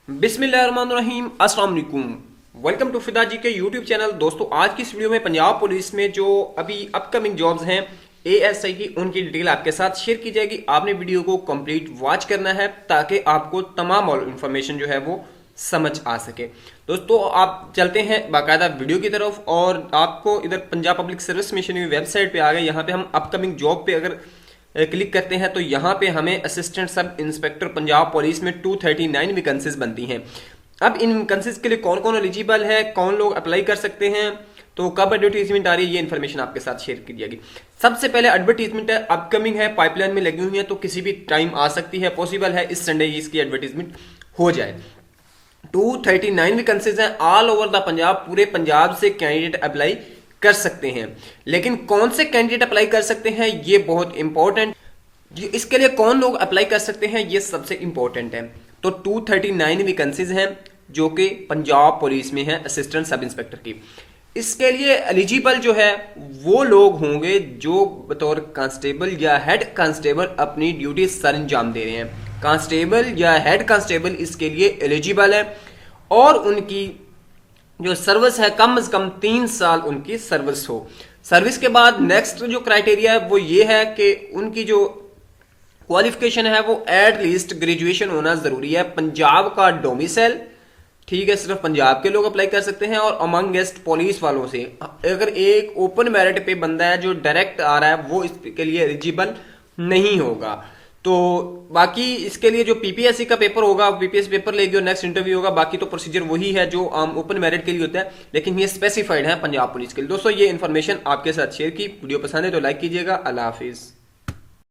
बिस्मिल्लाहिर्रहमानिर्रहीम, अस्सलाम वालेकुम। वेलकम टू फिदा जी के यूट्यूब चैनल। दोस्तों, आज की इस वीडियो में पंजाब पुलिस में जो अभी अपकमिंग जॉब्स हैं एएसआई की, उनकी डिटेल आपके साथ शेयर की जाएगी। आपने वीडियो को कंप्लीट वॉच करना है ताकि आपको तमाम और इन्फॉर्मेशन जो है वो समझ आ सके। दोस्तों, आप चलते हैं बाकायदा वीडियो की तरफ और आपको इधर पंजाब पब्लिक सर्विस मिशन की वेबसाइट पे आ गए। यहाँ पे हम अपकमिंग जॉब पे अगर क्लिक करते हैं तो यहाँ पे हमें assistant sub inspector Punjab police में 239 वैकेंसीज बनती हैं। अब इन वैकेंसीज के लिए कौन कौन एलिजिबल है, कौन लोग अप्लाई कर सकते हैं, तो कब एडवर्टीजमेंट आ रही है, ये इन्फॉर्मेशन आपके साथ शेयर की जाएगी। सबसे पहले एडवर्टीजमेंट है, अपकमिंग है, पाइपलाइन में लगी हुई है, तो किसी भी टाइम आ सकती है। पॉसिबल है इस संडे इसकी एडवर्टीजमेंट हो जाए। 239 वैकेंसीज हैं ऑल ओवर द पंजाब। पूरे पंजाब से कैंडिडेट अप्लाई कर सकते हैं। लेकिन कौन से कैंडिडेट अप्लाई कर सकते हैं ये बहुत इंपॉर्टेंट, इसके लिए कौन लोग अप्लाई कर सकते हैं ये सबसे इंपॉर्टेंट है। तो 239 वैकेंसीज हैं जो कि पंजाब पुलिस में है असिस्टेंट सब इंस्पेक्टर की। इसके लिए एलिजिबल जो है वो लोग होंगे जो बतौर कांस्टेबल या हेड कांस्टेबल अपनी ड्यूटी सर अंजाम दे रहे हैं। कांस्टेबल या हेड कांस्टेबल इसके लिए एलिजिबल है और उनकी जो सर्विस है कम से कम 3 साल उनकी सर्विस हो। सर्विस के बाद नेक्स्ट जो क्राइटेरिया है वो ये है कि उनकी जो क्वालिफिकेशन है वो एट लीस्ट ग्रेजुएशन होना जरूरी है। पंजाब का डोमिसाइल, ठीक है, सिर्फ पंजाब के लोग अप्लाई कर सकते हैं। और अमंगेस्ट पुलिस वालों से अगर एक ओपन मेरिट पे बंदा है जो डायरेक्ट आ रहा है वो इसके लिए एलिजिबल नहीं होगा। तो बाकी इसके लिए जो पीपीएससी का पेपर होगा, पीपीएससी पेपर लेगी और नेक्स्ट इंटरव्यू होगा। बाकी तो प्रोसीजर वही है जो ओपन मेरिट के लिए होता है, लेकिन ये स्पेसिफाइड है पंजाब पुलिस के लिए। दोस्तों, ये इन्फॉर्मेशन आपके साथ शेयर की। वीडियो पसंद है तो लाइक कीजिएगा। अल्लाह हाफिज।